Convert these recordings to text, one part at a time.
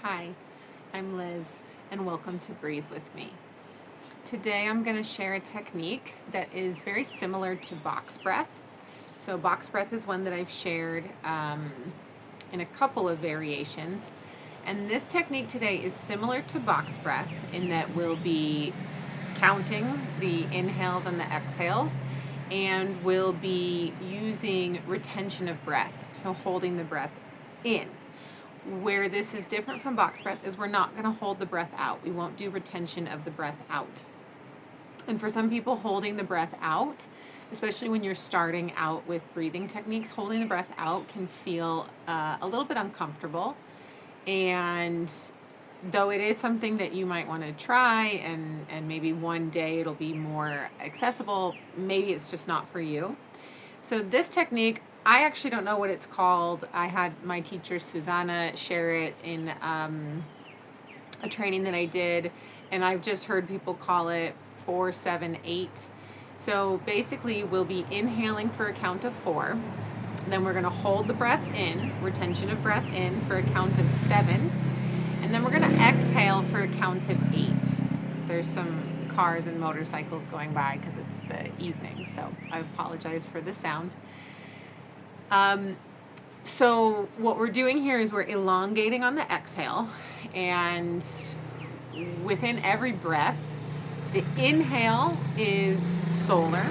Hi, I'm Liz, and welcome to Breathe with me. Today I'm going to share a technique that is very similar to box breath. So box breath is one that I've shared in a couple of variations. And this technique today is similar to box breath in that we'll be counting the inhales and the exhales, and we'll be using retention of breath, so holding the breath in. Where this is different from box breath is we're not going to hold the breath out. We won't do retention of the breath out. And for some people, holding the breath out, especially when you're starting out with breathing techniques, holding the breath out can feel a little bit uncomfortable. And though it is something that you might want to try, and maybe one day it'll be more accessible, maybe it's just not for you. So this technique, I actually don't know what it's called. I had my teacher Susanna share it in a training that I did, and I've just heard people call it 4-7-8. So basically we'll be inhaling for a count of 4, then we're going to hold the breath in, retention of breath in, for a count of 7, and then we're going to exhale for a count of 8. There's some cars and motorcycles going by because it's the evening, so I apologize for the sound. So what we're doing here is we're elongating on the exhale, and within every breath, the inhale is solar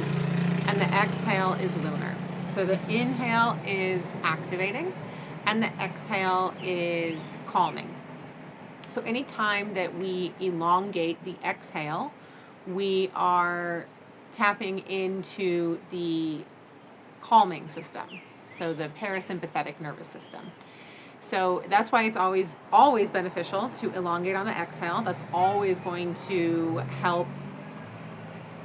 and the exhale is lunar. So the inhale is activating and the exhale is calming. So anytime that we elongate the exhale, we are tapping into the calming system, so the parasympathetic nervous system. So that's why it's always beneficial to elongate on the exhale. That's always going to help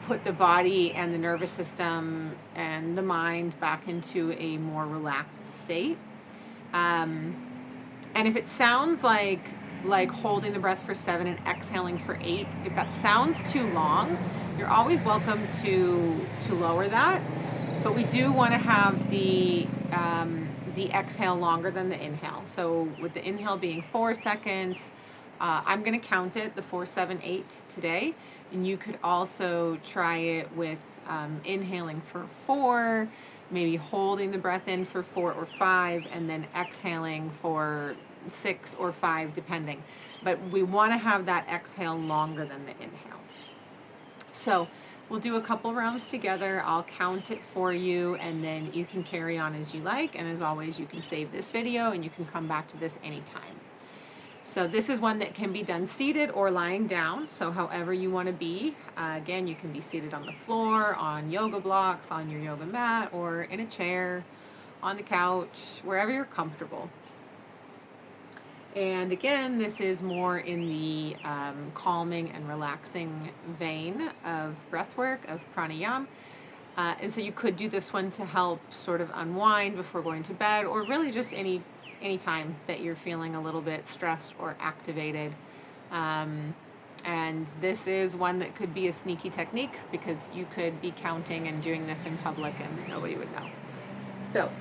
put the body and the nervous system and the mind back into a more relaxed state. And if it sounds like holding the breath for 7 and exhaling for 8, if that sounds too long, you're always welcome to lower that. But we do want to have the exhale longer than the inhale. So with the inhale being 4 seconds, I'm going to count it, the 4-7-8 today. And you could also try it with inhaling for 4, maybe holding the breath in for 4 or 5, and then exhaling for 6 or 5, depending. But we want to have that exhale longer than the inhale. So we'll do a couple rounds together. I'll count it for you, and then you can carry on as you like. And as always, you can save this video and you can come back to this anytime. So this is one that can be done seated or lying down, so however you want to be. Again, you can be seated on the floor, on yoga blocks, on your yoga mat, or in a chair, on the couch, wherever you're comfortable. And again, this is more in the calming and relaxing vein of breathwork, of pranayama. And so you could do this one to help sort of unwind before going to bed, or really just any time that you're feeling a little bit stressed or activated. And this is one that could be a sneaky technique because you could be counting and doing this in public and nobody would know. So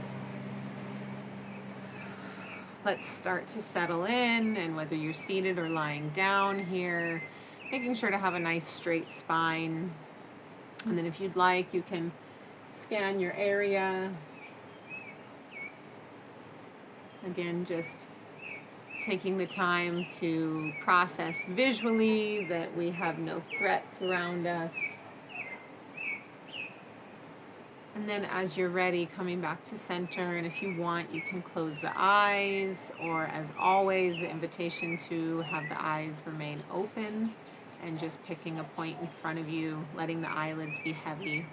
let's start to settle in, and whether you're seated or lying down here, making sure to have a nice straight spine. And then if you'd like, you can scan your area. Again, just taking the time to process visually that we have no threats around us. And then as you're ready, coming back to center, and if you want, you can close the eyes, or as always, the invitation to have the eyes remain open and just picking a point in front of you, letting the eyelids be heavy.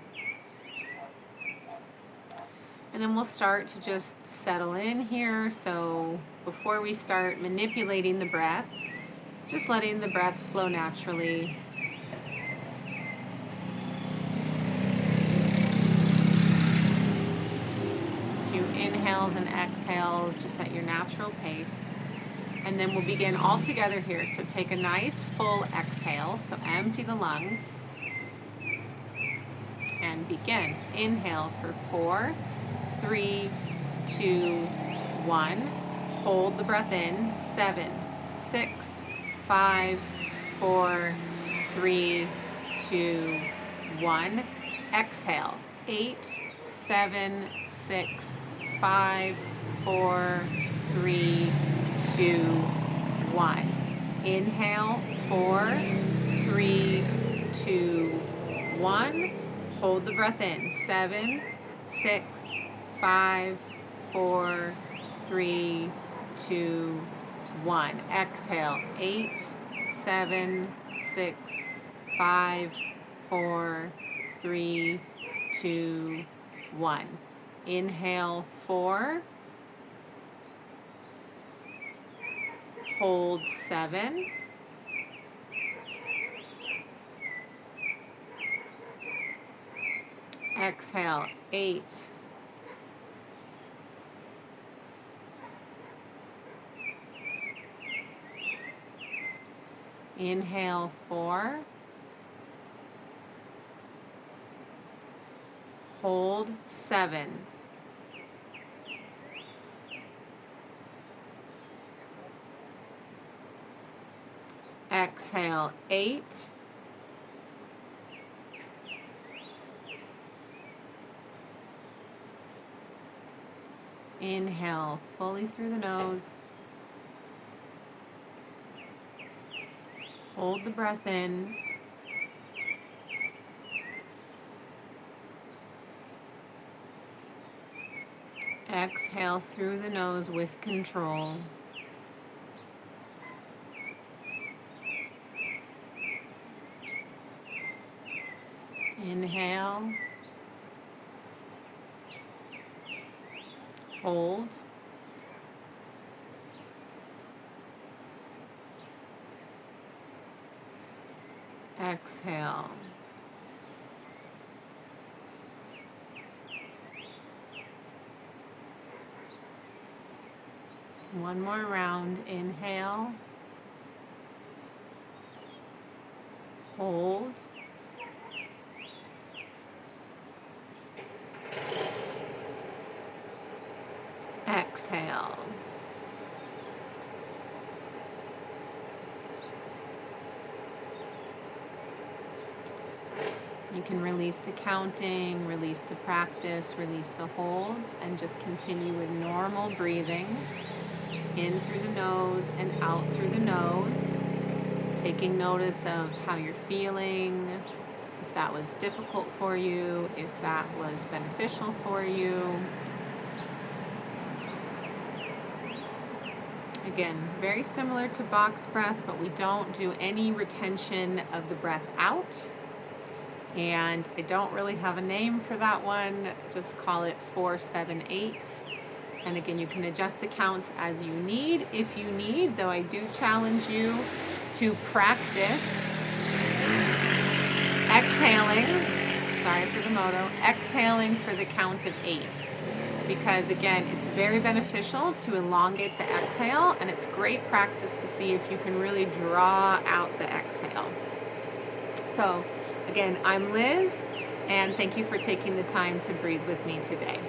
And then we'll start to just settle in here. So before we start manipulating the breath, just letting the breath flow naturally. A few inhales and exhales just at your natural pace. And then we'll begin all together here. So take a nice full exhale, so empty the lungs. And begin. Inhale for 4, 3, 2, 1. Hold the breath in. 7, 6, 5, 4, 3, 2, 1. Exhale. 8, 7, 6, 5, 4, 3, 2, 1. Inhale. 4, 3, 2, 1. Hold the breath in. 7, 6, 5, 4, 3, 2, 1. Exhale. 8, 7, 6, 5, 4, 3, 2, 1. Inhale. 4. Hold. 7. Exhale. 8. Inhale. 4. Hold. 7. Exhale. 8. Inhale fully through the nose. Hold the breath in. Exhale through the nose with control. Inhale. Hold. Exhale. One more round. Inhale. Hold. Exhale. You can release the counting, release the practice, release the holds, and just continue with normal breathing. In through the nose and out through the nose. Taking notice of how you're feeling, if that was difficult for you, if that was beneficial for you. Again, very similar to box breath, but we don't do any retention of the breath out. And I don't really have a name for that one. Just call it 4-7-8. And again, you can adjust the counts as you need, if you need, though I do challenge you to practice exhaling, sorry for the moto, exhaling for the count of 8. Because again, it's very beneficial to elongate the exhale, and it's great practice to see if you can really draw out the exhale. So again, I'm Liz, and thank you for taking the time to breathe with me today.